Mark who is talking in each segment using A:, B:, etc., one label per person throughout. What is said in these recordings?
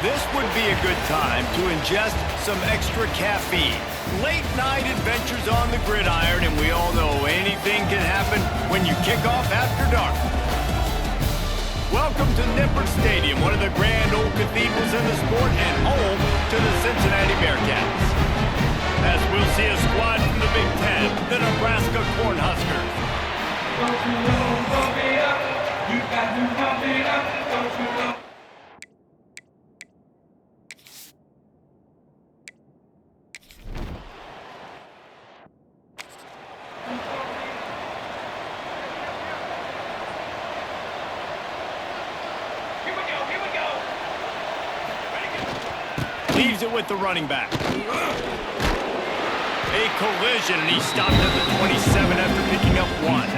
A: This would be a good time to ingest some extra caffeine. Late night adventures on the gridiron, and we all know anything can happen when you kick off after dark. Welcome to Nippert Stadium, one of the grand old cathedrals in the sport and home to the Cincinnati Bearcats. As we'll see a squad from the Big Ten, the Nebraska Cornhuskers.
B: Don't you know, pump it up. You got to pump it up. Don't you know?
A: Leaves it with the running back. A collision, and he stopped at the 27 after picking up one.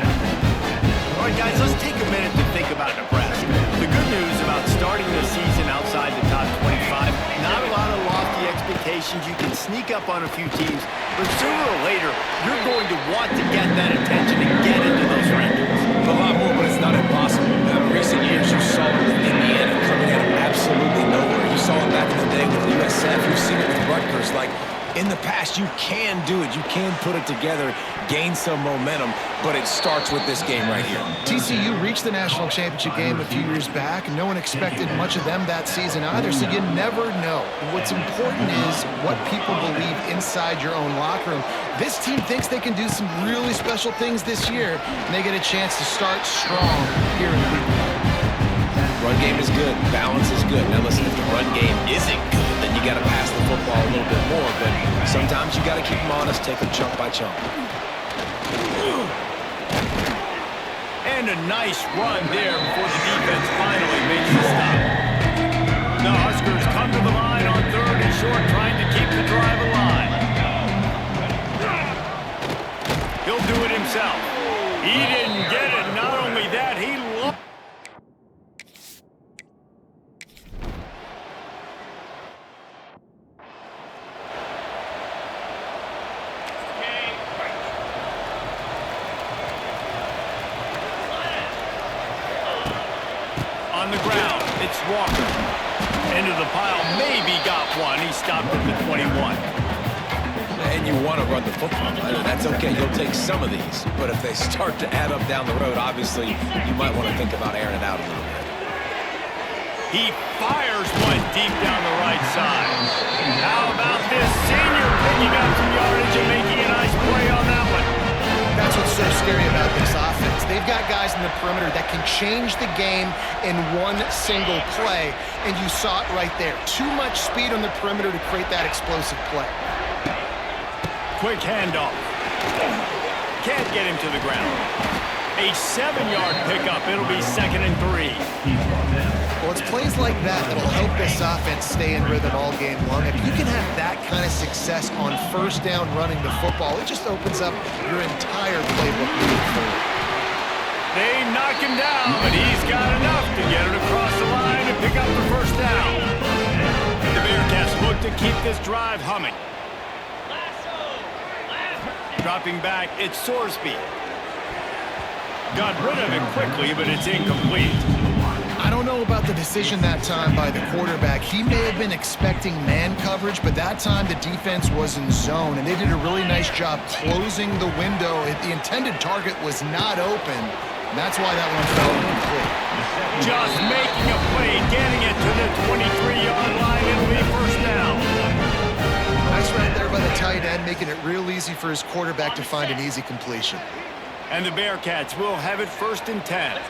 A: All right, guys, let's take a minute to think about Nebraska. The good news about starting the season outside the top 25, not a lot of lofty expectations. You can sneak up on a few teams, but sooner or later, you're going to want to get that attention and get into those rankings.
C: A lot more, but it's not impossible. Now, in recent years, you saw it with Indiana coming out of absolutely nowhere. You saw it back in the day with USF. You've seen it with Rutgers. Like, in the past, you can do it. You can put it together, gain some momentum, but it starts with this game right here.
D: TCU reached the national championship game a few years back. No one expected much of them that season either, so you never know. What's important is what people believe inside your own locker room. This team thinks they can do some really special things this year, and they get a chance to start strong here in the league.
C: Run game is good. Balance is good. Now, listen, if the run game isn't good, then you got to pass the football a little bit more, but sometimes you got to keep them honest, take them chunk by chunk.
A: And a nice run there before the defense finally makes the stop. The Huskers come to the line on 3rd and short, trying to keep the drive alive. He'll do it himself. He didn't get it. Not only that, he lost. On the ground, it's Walker. Into the pile, maybe got one. He stopped at the 21.
C: And you want to run the football. That's okay. You'll take some of these. But if they start to add up down the road, obviously, you might want to think about airing it out a little bit.
A: He fires one deep down the right side. How about this senior picking up some yardage and making a nice play on that one?
D: That's what's so scary about this offense. They've got guys in the perimeter that can change the game in one single play, and you saw it right there. Too much speed on the perimeter to create that explosive play.
A: Quick handoff. Can't get him to the ground. A 7-yard pickup. It'll be 2nd and 3.
D: Well, it's plays like that that'll help this offense stay in rhythm all game long. If you can have that kind of success on 1st down running the football, it just opens up your entire playbook moving forward.
A: They knock him down, but he's got enough to get it across the line and pick up the 1st down. The Bearcats look to keep this drive humming. Dropping back, it's Sorsby. Got rid of it quickly, but it's incomplete.
D: I don't know about the decision that time by the quarterback. He may have been expecting man coverage, but that time the defense was in zone, and they did a really nice job closing the window. The intended target was not open, and that's why that one fell incomplete.
A: Just making a play, getting it to the 23-yard line. It'll be 1st down.
D: Nice right there by the tight end, making it real easy for his quarterback to find an easy completion.
A: And the Bearcats will have it 1st and 10.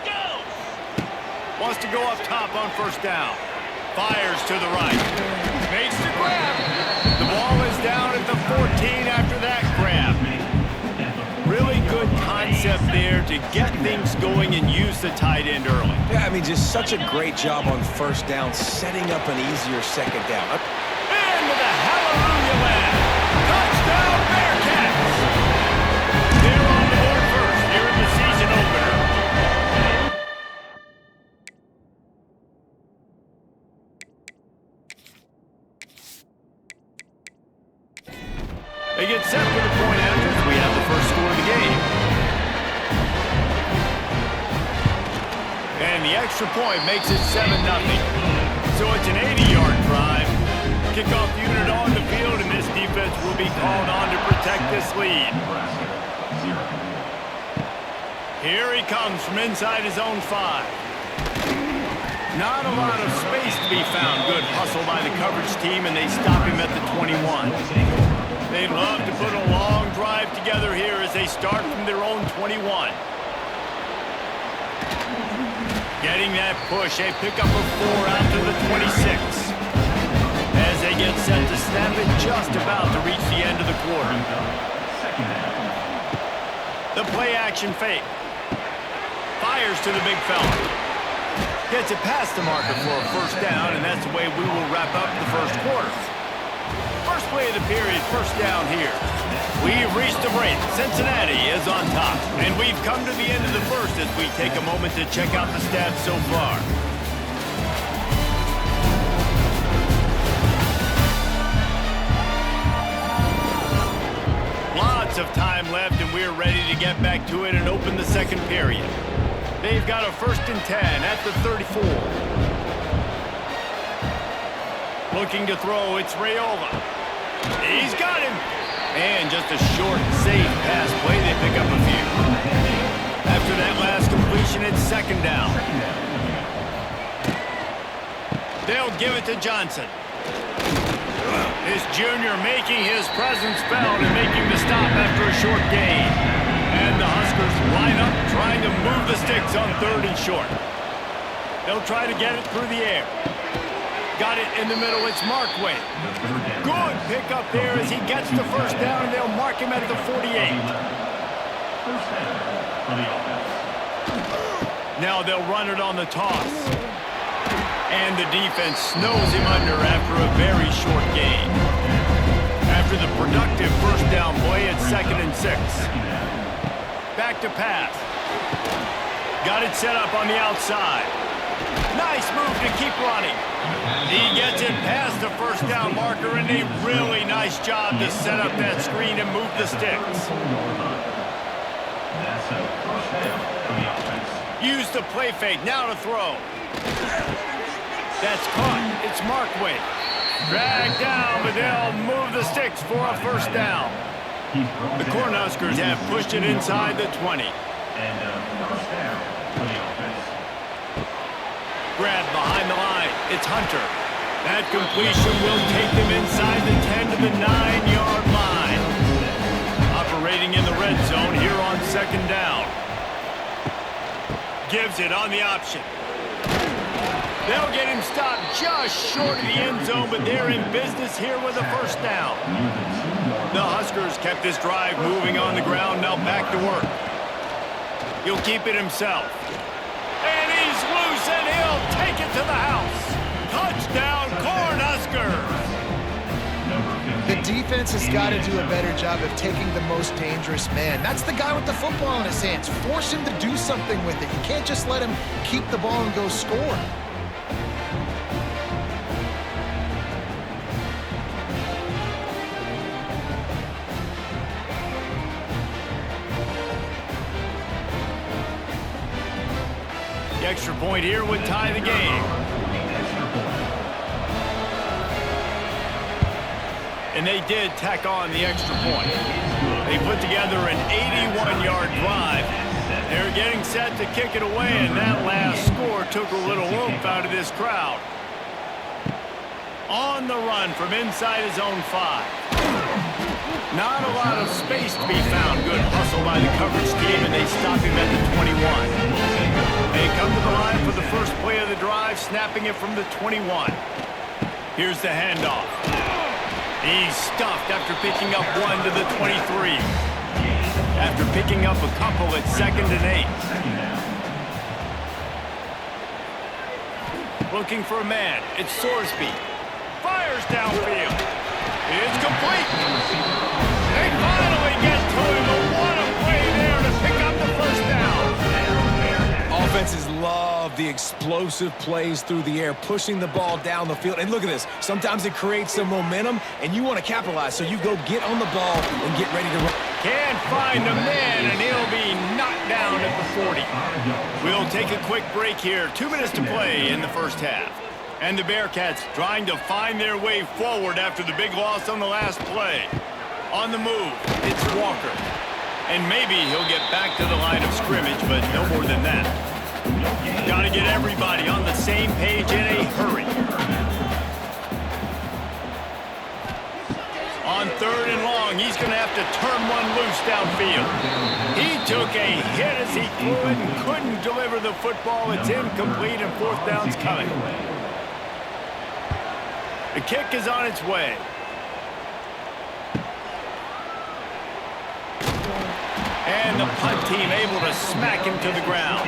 A: Wants to go up top on 1st down. Fires to the right. Makes the grab. The ball is down at the 14 after that grab. Really good concept there to get things going and use the tight end early.
C: Yeah, I mean, just such a great job on 1st down, setting up an easier 2nd down.
A: And to the hallelujah land. Touchdown Bearcats. They're on the board first here in the season opener. They get set for the point after as we have the 1st score of the game. And the extra point makes it 7-0. So it's an 80-yard drive. Kickoff unit on the field, and this defense will be called on to protect this lead. Here he comes from inside his own 5. Not a lot of space to be found. Good hustle by the coverage team, and they stop him at the 21. They'd love to put a long drive together here as they start from their own 21. Getting that push, a pickup of 4 out to the 26. As they get set to snap it, just about to reach the end of the quarter. The play action fake. Fires to the big fella. Gets it past the marker for a first down, and that's the way we will wrap up the first quarter. First play of the period, first down here. We've reached the break. Cincinnati is on top. And we've come to the end of the first as we take a moment to check out the stats so far. Lots of time left, and we're ready to get back to it and open the second period. They've got a 1st and 10 at the 34. Looking to throw, it's Raiola. He's got him. And just a short, safe pass play. They pick up a few. After that last completion, it's 2nd down. They'll give it to Johnson. This junior making his presence felt and making the stop after a short gain. And the Huskers line up trying to move the sticks on 3rd and short. They'll try to get it through the air. Got it in the middle. It's Markway. Good pick up there as he gets the first down, and they'll mark him at the 48. Now they'll run it on the toss. And the defense snows him under after a very short gain. After the productive first down play, it's 2nd and 6. Back to pass. Got it set up on the outside. Nice move to keep running. He gets it past the first down marker, and a really nice job to set up that screen and move the sticks. Use the play fake, now to throw. That's caught. It's Markway. Dragged down, but they'll move the sticks for a first down. The Cornhuskers have pushed it inside the 20. Grab behind the line. It's Hunter. That completion will take them inside the 10 to the 9-yard line. Operating in the red zone here on 2nd down. Gives it on the option. They'll get him stopped just short of the end zone, but they're in business here with a first down. The Huskers kept this drive moving on the ground, now back to work. He'll keep it himself. And he's loose, and he'll take it to the house. Touchdown, Cornhuskers!
D: The defense has got to do a better job of taking the most dangerous man. That's the guy with the football in his hands. Force him to do something with it. You can't just let him keep the ball and go score.
A: The extra point here would tie the game. And they did tack on the extra point. They put together an 81-yard drive. They're getting set to kick it away, and that last score took a little oomph out of this crowd. On the run from inside his own 5. Not a lot of space to be found. Good hustle by the coverage team, and they stop him at the 21. They come to the line for the first play of the drive, snapping it from the 21. Here's the handoff. He's stuffed after picking up 1 to the 23. After picking up a couple, it's 2nd and 8. Looking for a man. It's Sorsby. Fires downfield. It's complete. They finally get to him, but what a play there to pick up the first down.
C: Offenses love the explosive plays through the air, pushing the ball down the field. And look at this. Sometimes it creates some momentum, and you want to capitalize. So you go get on the ball and get ready to run.
A: Can't find a man, and he'll be knocked down at the 40. We'll take a quick break here. 2 minutes to play in the first half. And the Bearcats trying to find their way forward after the big loss on the last play. On the move, it's Walker. And maybe he'll get back to the line of scrimmage, but no more than that. Got to get everybody on the same page in a hurry. On 3rd and long, he's going to have to turn one loose downfield. He took a hit as he threw it and couldn't deliver the football. It's incomplete and 4th down's coming. The kick is on its way. And the punt team able to smack him to the ground.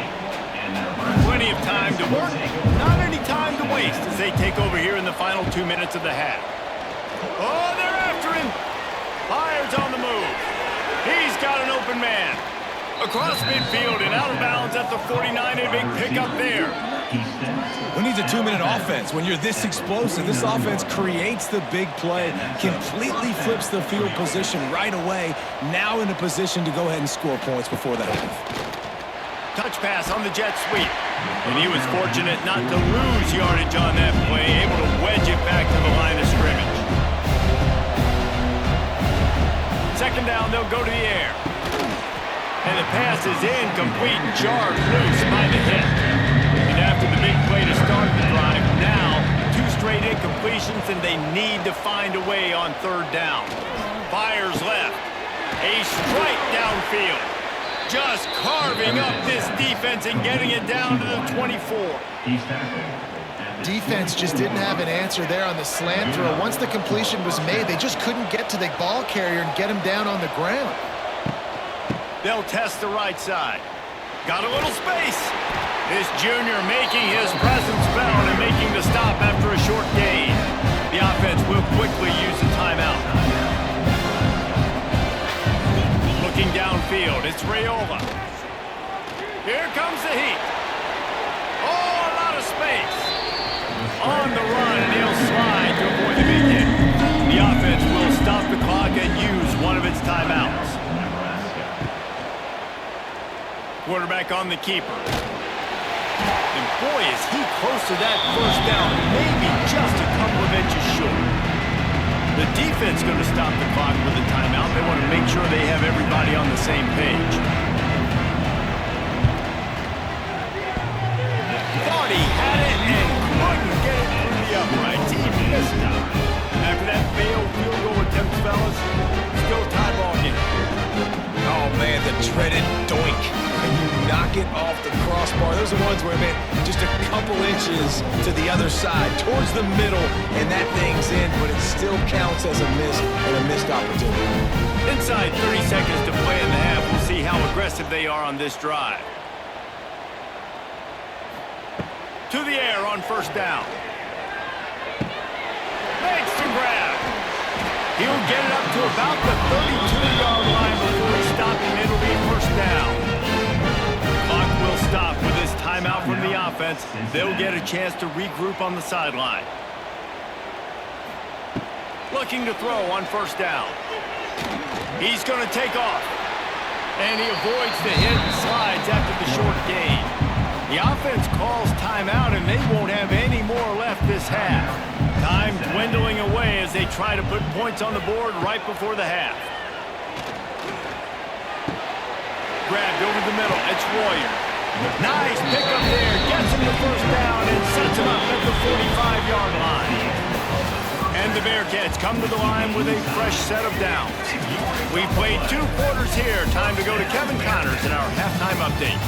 A: Plenty of time to work, not any time to waste as they take over here in the final 2 minutes of the half. Oh, they're after him. Fires on the move. He's got an open man. Across midfield and out of bounds at the 49, a big pickup there.
C: Who needs a 2-minute offense? When you're this explosive, this offense creates the big play, completely flips the field position right away, now in a position to go ahead and score points before the half.
A: Touch pass on the jet sweep. And he was fortunate not to lose yardage on that play, able to wedge it back to the line of scrimmage. 2nd down, they'll go to the air. And the pass is incomplete, jarred loose by the hit. And after the big play to start the drive, now 2 straight incompletions, and they need to find a way on 3rd down. Fires left. A strike downfield. Just carving up this defense and getting it down to the 24.
D: Defense just didn't have an answer there on the slant throw. Once the completion was made, they just couldn't get to the ball carrier and get him down on the ground.
A: They'll test the right side. Got a little space. This junior making his presence felt and making the stop after a short gain. The offense will quickly use a timeout. Looking downfield, it's Raiola. Here comes the heat. Oh, a lot of space. On the run, and he'll slide to avoid the big hit. The offense will stop the clock and use one of its timeouts. Quarterback on the keeper. And boy, is he close to that 1st down, maybe just a couple of inches short. The defense going to stop the clock with a timeout. They want to make sure they have everybody on the same page. Thought he had it and couldn't get it through the uprights. He missed out. After that failed field goal attempt, fellas, still tie ball game.
C: Oh, man, the dreaded doink. And you knock it off the crossbar. Those are the ones where, man, just a couple inches to the other side, towards the middle, and that thing's in, but it still counts as a miss and a missed opportunity.
A: Inside 30 seconds to play in the half. We'll see how aggressive they are on this drive. To the air on 1st down. Makes the grab. He'll get it up to about the 32-yard line before he stopped, and it'll be 1st down. Clock will stop with this timeout from the offense. They'll get a chance to regroup on the sideline. Looking to throw on 1st down. He's going to take off. And he avoids the hit and slides after the short gain. The offense calls timeout, and they won't have any more left this half. Time dwindling away as they try to put points on the board right before the half. Grabbed over the middle. It's Royer. Nice pickup there. Gets him the 1st down and sets him up at the 45-yard line. And the Bearcats come to the line with a fresh set of downs. We played 2 quarters here. Time to go to Kevin Connors in our halftime update.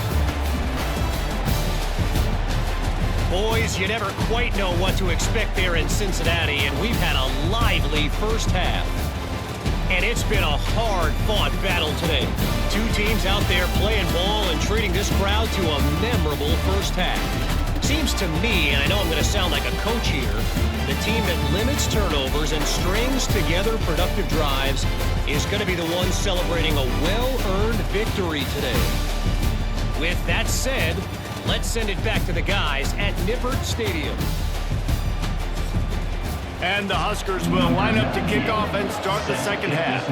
E: Boys, you never quite know what to expect there in Cincinnati, and we've had a lively 1st half. And it's been a hard-fought battle today. 2 teams out there playing ball and treating this crowd to a memorable 1st half. Seems to me, and I know I'm going to sound like a coach here, the team that limits turnovers and strings together productive drives is going to be the one celebrating a well-earned victory today. With that said, let's send it back to the guys at Nippert Stadium.
A: And the Huskers will line up to kick off and start the 2nd half.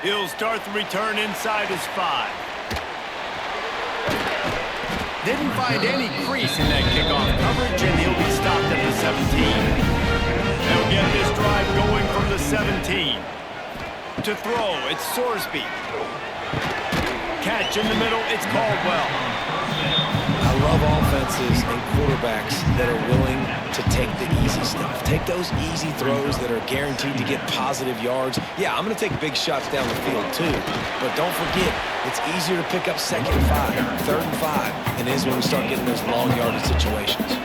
A: He'll start the return inside his 5. Didn't find any crease in that kickoff coverage, and he'll be stopped at the 17. They'll get this drive going from the 17. To throw, it's Sorsby. Catch in the middle, it's Caldwell.
C: I love offenses and quarterbacks that are willing to take the easy stuff. Take those easy throws that are guaranteed to get positive yards. Yeah, I'm going to take big shots down the field too. But don't forget, it's easier to pick up 2nd and 5, 3rd and 5 than it is when we start getting those long yardage situations.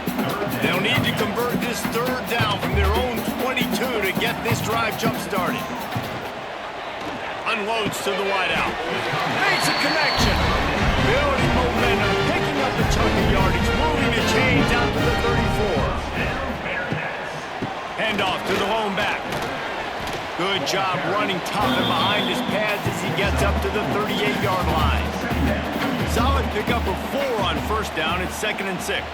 A: They'll need to convert this 3rd down from their own 22 to get this drive jump-started. Unloads to the wideout. Makes a connection. Building momentum, picking up a chunk of yardage, moving the chains out to the 34. Handoff to the lone back. Good job running tough and behind his pads as he gets up to the 38-yard line. Solid pickup of 4 on 1st down. It's 2nd and 6.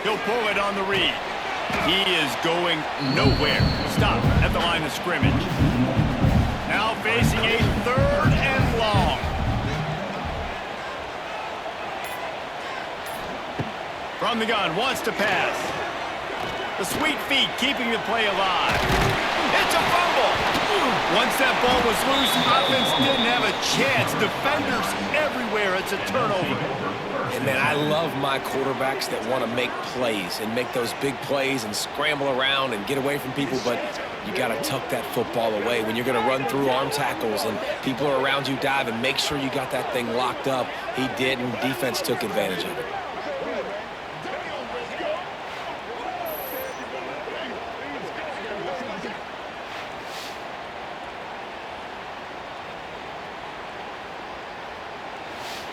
A: He'll pull it on the read. He is going nowhere. Stop at the line of scrimmage. Now facing a 3rd and long. From the gun, wants to pass. The sweet feet keeping the play alive. It's a fumble. Once that ball was loose, offense didn't have a chance. Defenders everywhere. It's a turnover.
C: And, man, I love my quarterbacks that want to make plays and make those big plays and scramble around and get away from people, but you got to tuck that football away. When you're going to run through arm tackles and people are around you diving, make sure you got that thing locked up. He did, and defense took advantage of it.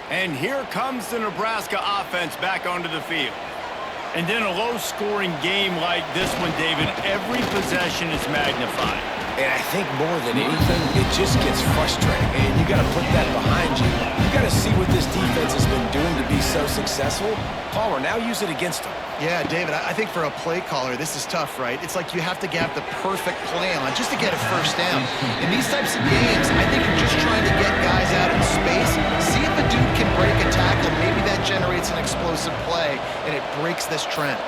A: And here comes the Nebraska offense back onto the field. And in a low-scoring game like this one, David, every possession is magnified.
C: And I think more than anything, it just gets frustrating. And you got to put that behind you. You got to see what this defense has been doing to be so successful. Palmer, now use it against them.
D: Yeah, David, I think for a play caller, this is tough, right? It's like you have to have the perfect plan on just to get a 1st down. In these types of games, I think you're just trying to get guys out in space, see if a dude can break a tackle. Maybe that generates an explosive play, and it breaks this trend.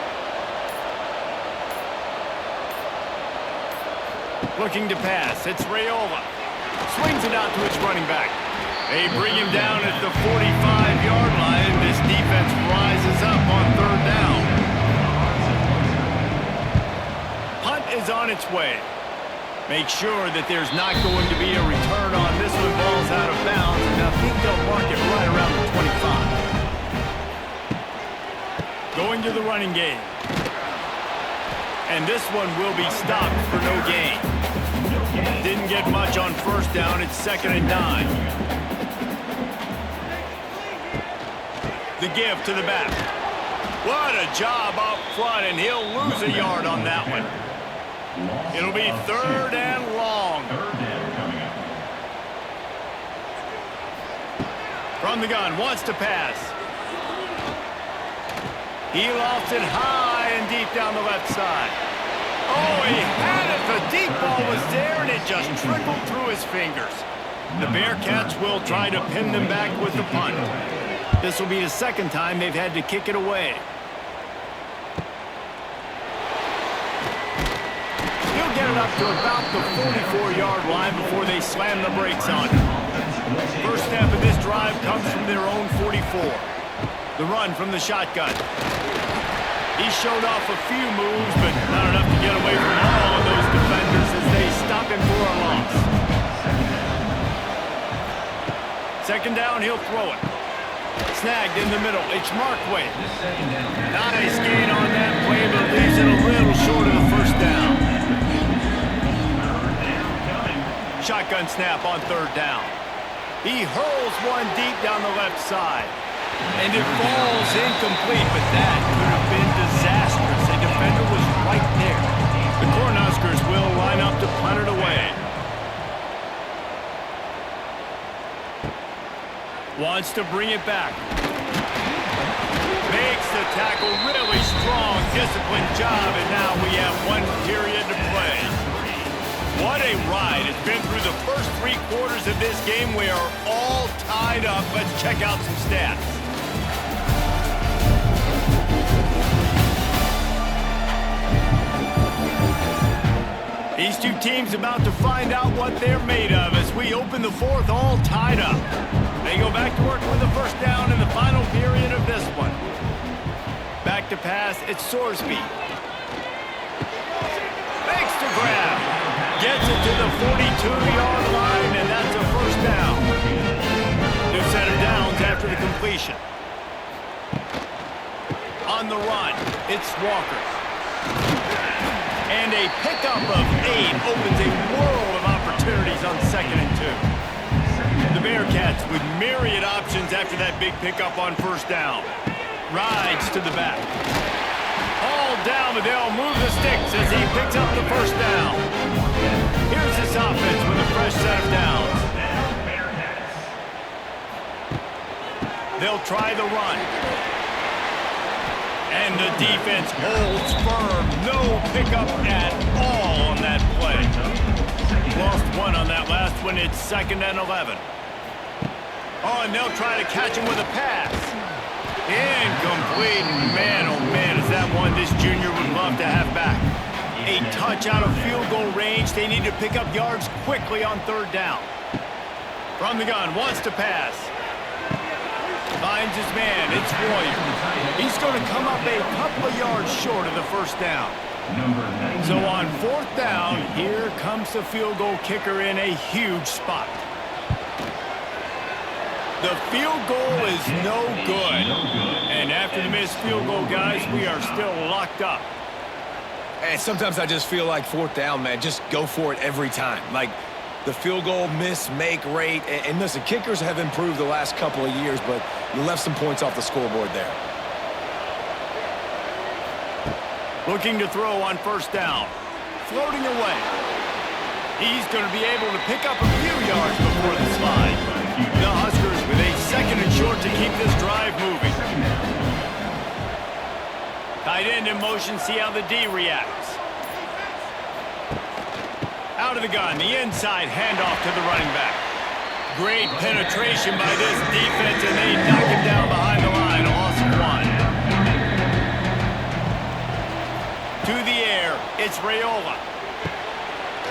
A: Looking to pass, it's Raiola. Swings it out to his running back. They bring him down at the 45-yard line. This defense rises up on 3rd down. Punt is on its way. Make sure that there's not going to be a return on this one. Ball's out of bounds, and I think they'll mark it right around the 25. Going to the running game. And this one will be stopped for no gain. Didn't get much on 1st down. It's 2nd and 9. The give to the back. What a job up front, and he'll lose a yard on that one. It'll be 3rd and long. From the gun, wants to pass. He lofts it high and deep down the left side. Oh, he had it. The deep ball was there, and it just trickled through his fingers. The Bearcats will try to pin them back with the punt. This will be the 2nd time they've had to kick it away. He'll get it up to about the 44-yard line before they slam the brakes on him. First step of this drive comes from their own 44. The run from the shotgun. He showed off a few moves, but not enough to get away from all of those defenders as they stop him for a loss. 2nd down, he'll throw it. Snagged in the middle. It's Markway. Nice gain on that play, but leaves it a little short of the 1st down. Shotgun snap on 3rd down. He hurls one deep down the left side. And it falls incomplete, but that could have been disastrous. A defender was right there. The Cornhuskers will line up to punt it away. Wants to bring it back. Makes the tackle really strong, disciplined job, and now we have 1 period to play. What a ride. It's been through the first 3 quarters of this game. We are all tied up. Let's check out some stats. These two teams about to find out what they're made of as we open the 4th all tied up. They go back to work with the first down in the final period of this one. Back to pass, it's Sorsby. Makes the grab. Gets it to the 42-yard line, and that's a first down. New set of downs after the completion. On the run, it's Walker. And a pickup of 8 opens a world of opportunities on 2nd and 2. The Bearcats with myriad options after that big pickup on first down. Rides to the back. All down, but they'll move the sticks as he picks up the first down. Here's this offense with a fresh set of downs. They'll try the run. And the defense holds firm. No pickup at all on that play. Lost 1 on that last one. It's 2nd and 11. Oh, and they'll try to catch him with a pass. Incomplete. Man, oh man, is that one this junior would love to have back. A touch out of field goal range. They need to pick up yards quickly on 3rd down. From the gun, wants to pass. Finds his man. It's Warrior. He's going to come up a couple of yards short of the first down. So on 4th down, here comes the field goal kicker in a huge spot. The field goal is no good. And after the missed field goal, guys, we are still locked up.
C: And sometimes I just feel like 4th down, man, just go for it every time. Like, the field goal miss-make rate. And listen, kickers have improved the last couple of years, but you left some points off the scoreboard there.
A: Looking to throw on first down. Floating away. He's going to be able to pick up a few yards before the slide. The Huskers with a 2nd and short to keep this drive moving. Tight end in motion, see how the D reacts. Out of the gun, the inside handoff to the running back. Great penetration by this defense, and they knock him down behind the line. A loss of 1. To the air, it's Raiola.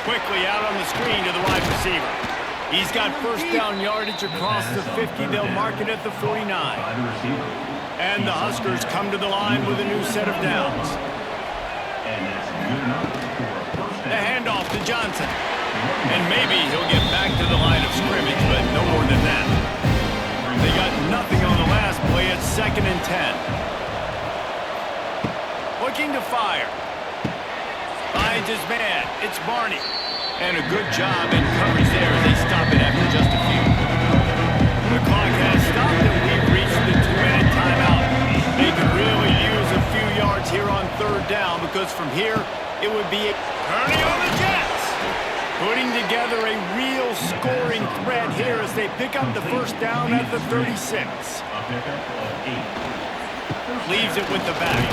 A: Quickly out on the screen to the wide receiver. He's got first down yardage across the 50. They'll mark it at the 49. And the Huskers come to the line with a new set of downs. The handoff to Johnson. And maybe he'll get back to the line of scrimmage, but no more than that. They got nothing on the last play. It's 2nd and 10. Looking to fire. Finds his man. It's Barney. And a good job in coverage there as they stop it after just a few. The clock has stopped and we've reached the 2-minute timeout. They could really use a few yards here on 3rd down because from here it would be turning on the Jets. Putting together a real scoring threat here as they pick up the first down at the 36. Leaves it with the back.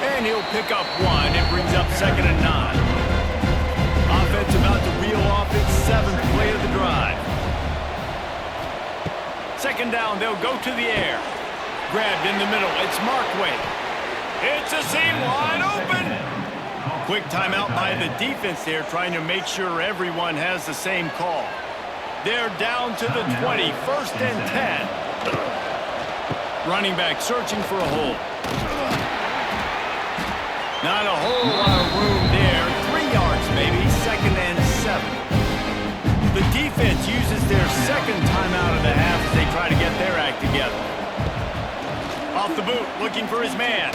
A: And he'll pick up 1. It brings up 2nd and 9. Offense about to reel off its 7th play of the drive. 2nd down, they'll go to the air. Grabbed in the middle, it's Markway. It's a seam wide open. Quick timeout by the defense there, trying to make sure everyone has the same call. They're down to the 20, 1st and 10. Running back searching for a hole. Not a whole lot of room there. 3 yards maybe, 2nd and 7. The defense uses their 2nd timeout of the half as they try to get their act together. Off the boot, looking for his man.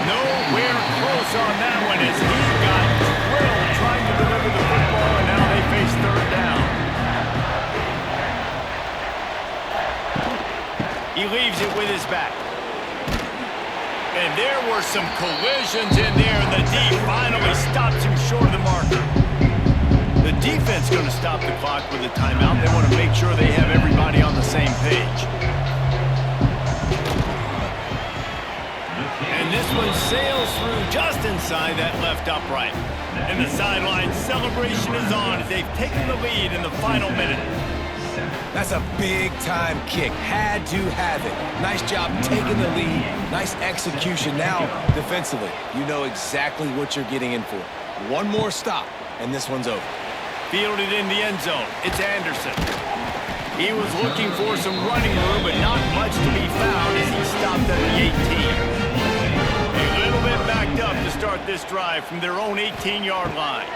A: Nowhere close on that one as he got drilled trying to deliver the football, and now they face 3rd down. He leaves it with his back. And there were some collisions in there, and the D finally stops him short of the marker. The defense going to stop the clock with a timeout. They want to make sure they have everybody on the same page. And this one sails through just inside that left upright. And the sideline celebration is on as they've taken the lead in the final minute.
C: That's a big-time kick. Had to have it. Nice job taking the lead. Nice execution. Now, defensively, you know exactly what you're getting in for. One more stop, and this one's over.
A: Fielded in the end zone. It's Anderson. He was looking for some running room, but not much to be found as he stopped at the 18. A little bit backed up to start this drive from their own 18-yard line.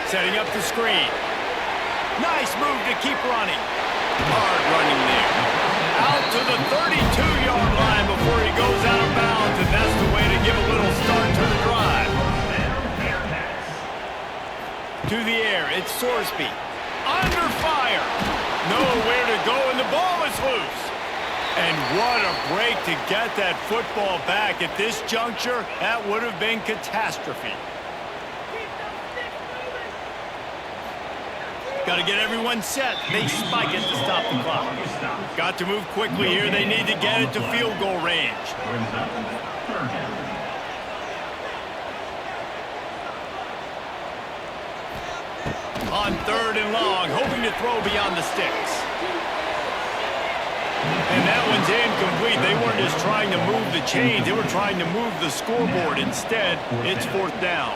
A: Setting up the screen. Nice move to keep running. Hard running there. Out to the 32-yard line before he goes out of bounds, and that's the way to give a little start to the drive. To the air, it's Sorsby. Under fire. Nowhere to go, and the ball is loose. And what a break to get that football back at this juncture. That would have been catastrophe. Got to get everyone set. They spike it to stop the clock. Got to move quickly here. They need to get it to field goal range. On 3rd and long, hoping to throw beyond the sticks. And that one's incomplete. They weren't just trying to move the chains. They were trying to move the scoreboard. Instead, it's 4th down.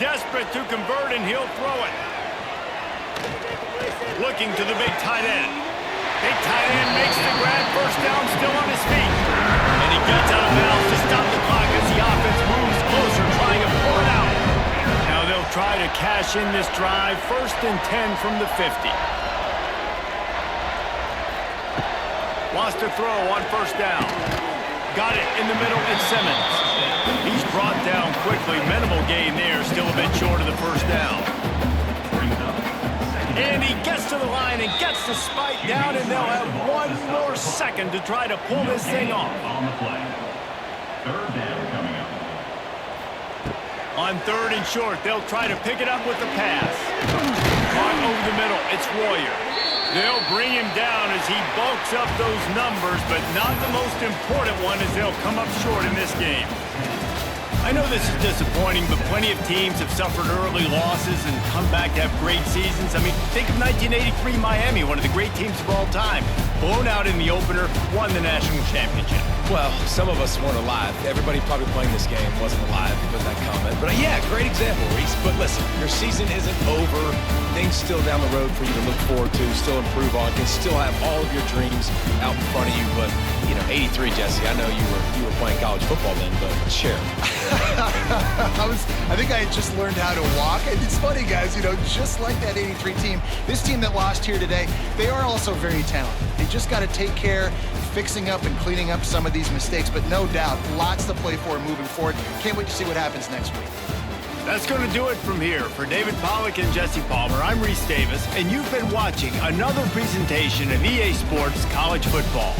A: Desperate to convert, and he'll throw it. Looking to the big tight end. Big tight end makes the grab. 1st down, still on his feet. And he gets out of bounds to stop the clock as the offense moves closer, trying to pull it out. Now they'll try to cash in this drive. 1st and 10 from the 50. Wants to throw on 1st down. Got it in the middle, it's Simmons. He's brought down quickly. Minimal gain there, still a bit short of the 1st down. And he gets to the line and gets the spike down, and they'll have one more second to try to pull this thing off.
B: On the play. 3rd down coming up.
A: On 3rd and short, they'll try to pick it up with the pass. On over the middle, it's Warrior. They'll bring him down as he bulks up those numbers, but not the most important one as they'll come up short in this game. I know this is disappointing, but plenty of teams have suffered early losses and come back to have great seasons. I mean, think of 1983 Miami, one of the great teams of all time. Blown out in the opener, won the national championship.
C: Well, some of us weren't alive. Everybody probably playing this game wasn't alive with that comment. But yeah, great example, Reese. But listen, your season isn't over. Things still down the road for you to look forward to, still improve on, can still have all of your dreams out in front of you. But, you know, 83, Jesse, I know you were playing college football then, but share.
D: I think I had just learned how to walk. And it's funny, guys, you know, just like that 83 team, this team that lost here today, they are also very talented. They just got to take care, fixing up and cleaning up some of these mistakes, but no doubt, lots to play for moving forward. Can't wait to see what happens next week.
A: That's going to do it from here. For David Pollack and Jesse Palmer, I'm Reese Davis, and you've been watching another presentation of EA Sports College Football.